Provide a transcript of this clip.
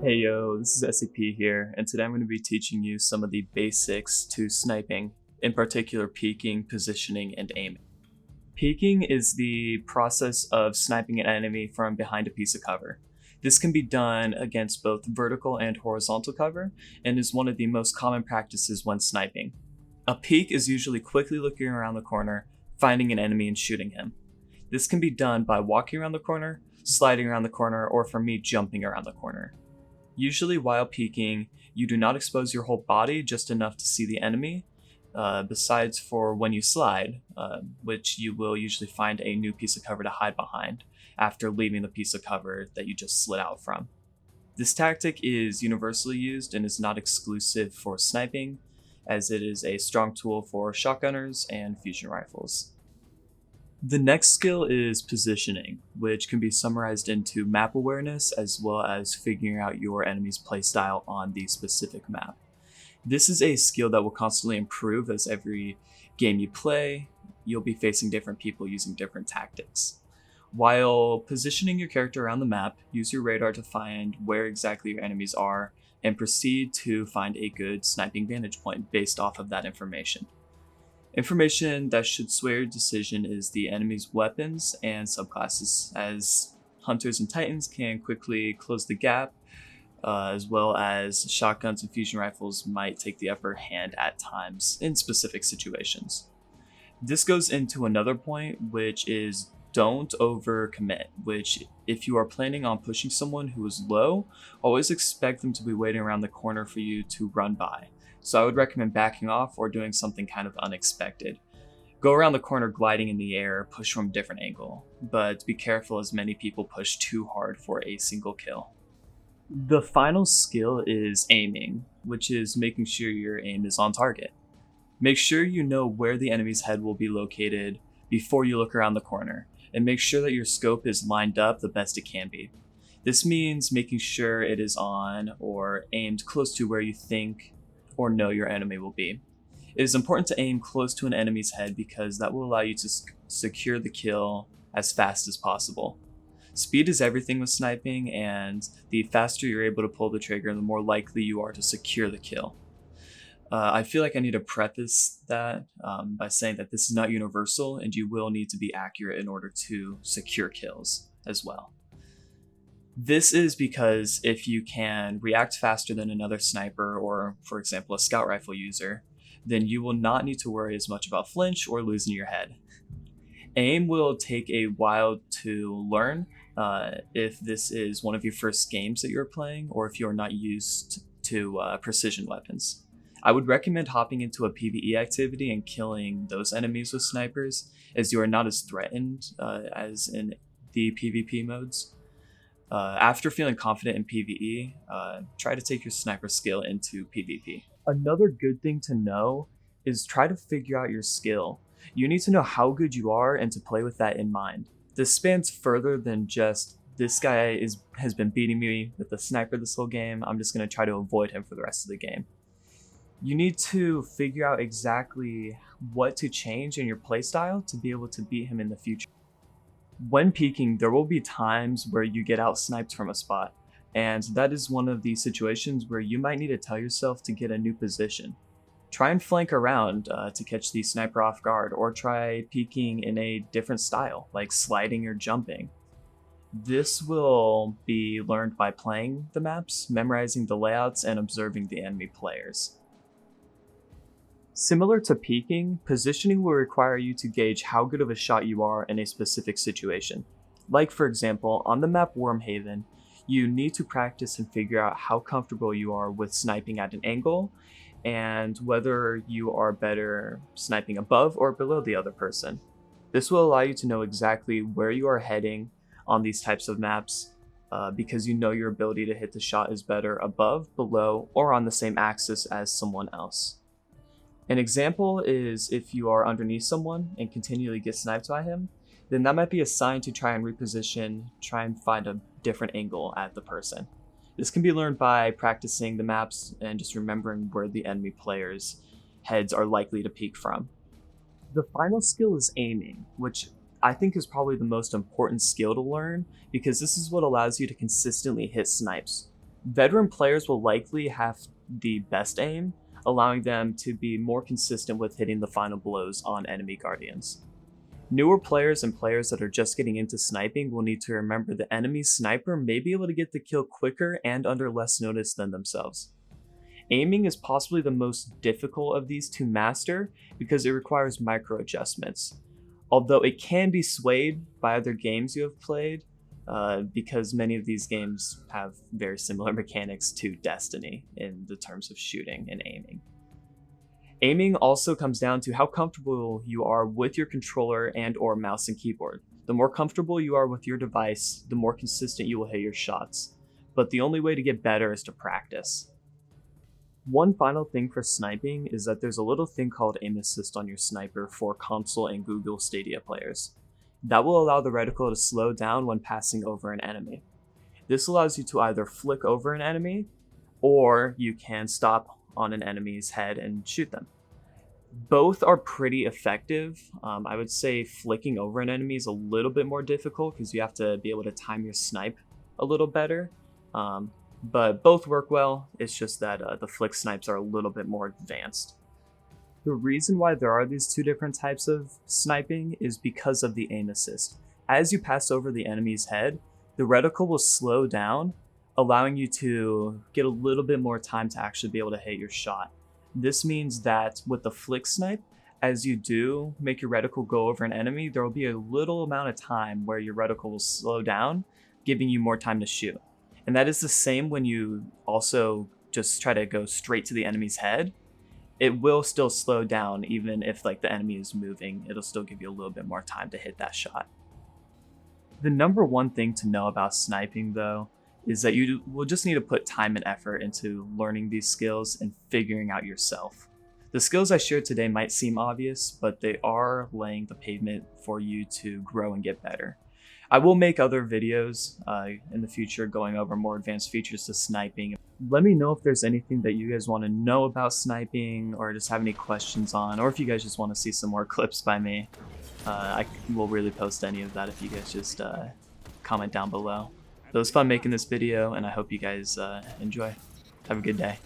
Hey yo, this is SCP here, and today I'm going to be teaching you some of the basics to sniping, in particular peeking, positioning, and aiming. Peeking is the process of sniping an enemy from behind a piece of cover. This can be done against both vertical and horizontal cover, and is one of the most common practices when sniping. A peek is usually quickly looking around the corner, finding an enemy and shooting him. This can be done by walking around the corner, sliding around the corner, or for me, jumping around the corner. Usually while peeking, you do not expose your whole body, just enough to see the enemy, besides for when you slide, which you will usually find a new piece of cover to hide behind after leaving the piece of cover that you just slid out from. This tactic is universally used and is not exclusive for sniping, as it is a strong tool for shotgunners and fusion rifles. The next skill is positioning, which can be summarized into map awareness as well as figuring out your enemy's playstyle on the specific map. This is a skill that will constantly improve as every game you play, you'll be facing different people using different tactics. While positioning your character around the map, use your radar to find where exactly your enemies are and proceed to find a good sniping vantage point based off of that information. Information that should sway your decision is the enemy's weapons and subclasses, as hunters and titans can quickly close the gap, as well as shotguns and fusion rifles might take the upper hand at times in specific situations. This goes into another point, which is don't overcommit, which if you are planning on pushing someone who is low, always expect them to be waiting around the corner for you to run by. So I would recommend backing off or doing something kind of unexpected. Go around the corner gliding in the air, push from a different angle, but be careful as many people push too hard for a single kill. The final skill is aiming, which is making sure your aim is on target. Make sure you know where the enemy's head will be located before you look around the corner, and make sure that your scope is lined up the best it can be. This means making sure it is on or aimed close to where you think or know your enemy will be. It is important to aim close to an enemy's head because that will allow you to secure the kill as fast as possible. Speed is everything with sniping, and the faster you're able to pull the trigger, the more likely you are to secure the kill. I feel like I need to preface that by saying that this is not universal, and you will need to be accurate in order to secure kills as well. This is because if you can react faster than another sniper or, for example, a scout rifle user, then you will not need to worry as much about flinch or losing your head. Aim will take a while to learn if this is one of your first games that you're playing or if you're not used to precision weapons. I would recommend hopping into a PvE activity and killing those enemies with snipers, as you are not as threatened as in the PvP modes. After feeling confident in PvE, try to take your sniper skill into PvP. Another good thing to know is try to figure out your skill. You need to know how good you are and to play with that in mind. This spans further than just, this guy has been beating me with the sniper this whole game, I'm just going to try to avoid him for the rest of the game. You need to figure out exactly what to change in your playstyle to be able to beat him in the future. When peeking, there will be times where you get out-sniped from a spot, and that is one of the situations where you might need to tell yourself to get a new position. Try and flank around to catch the sniper off guard, or try peeking in a different style, like sliding or jumping. This will be learned by playing the maps, memorizing the layouts, and observing the enemy players. Similar to peeking, positioning will require you to gauge how good of a shot you are in a specific situation. Like for example, on the map Wormhaven, you need to practice and figure out how comfortable you are with sniping at an angle, and whether you are better sniping above or below the other person. This will allow you to know exactly where you are heading on these types of maps, because you know your ability to hit the shot is better above, below, or on the same axis as someone else. An example is if you are underneath someone and continually get sniped by him, then that might be a sign to try and reposition, try and find a different angle at the person. This can be learned by practicing the maps and just remembering where the enemy players' heads are likely to peek from. The final skill is aiming, which I think is probably the most important skill to learn, because this is what allows you to consistently hit snipes. Veteran players will likely have the best aim, allowing them to be more consistent with hitting the final blows on enemy guardians. Newer players and players that are just getting into sniping will need to remember the enemy sniper may be able to get the kill quicker and under less notice than themselves. Aiming is possibly the most difficult of these to master because it requires micro adjustments, although it can be swayed by other games you have played, because many of these games have very similar mechanics to Destiny in the terms of shooting and aiming. Aiming also comes down to how comfortable you are with your controller and or mouse and keyboard. The more comfortable you are with your device, the more consistent you will hit your shots. But the only way to get better is to practice. One final thing for sniping is that there's a little thing called aim assist on your sniper for console and Google Stadia players. That will allow the reticle to slow down when passing over an enemy. This allows you to either flick over an enemy, or you can stop on an enemy's head and shoot them. Both are pretty effective. I would say flicking over an enemy is a little bit more difficult because you have to be able to time your snipe a little better. But both work well. It's just that the flick snipes are a little bit more advanced. The reason why there are these two different types of sniping is because of the aim assist. As you pass over the enemy's head, the reticle will slow down, allowing you to get a little bit more time to actually be able to hit your shot. This means that with the flick snipe, as you do make your reticle go over an enemy, there will be a little amount of time where your reticle will slow down, giving you more time to shoot. And that is the same when you also just try to go straight to the enemy's head. It will still slow down even if like the enemy is moving. It'll still give you a little bit more time to hit that shot. The number one thing to know about sniping though is that you will just need to put time and effort into learning these skills and figuring out yourself. The skills I shared today might seem obvious, but they are laying the pavement for you to grow and get better. I will make other videos in the future going over more advanced features to sniping. Let me know if there's anything that you guys want to know about sniping or just have any questions on, or if you guys just want to see some more clips by me. I will really post any of that if you guys just comment down below. It was fun making this video, and I hope you guys enjoy. Have a good day.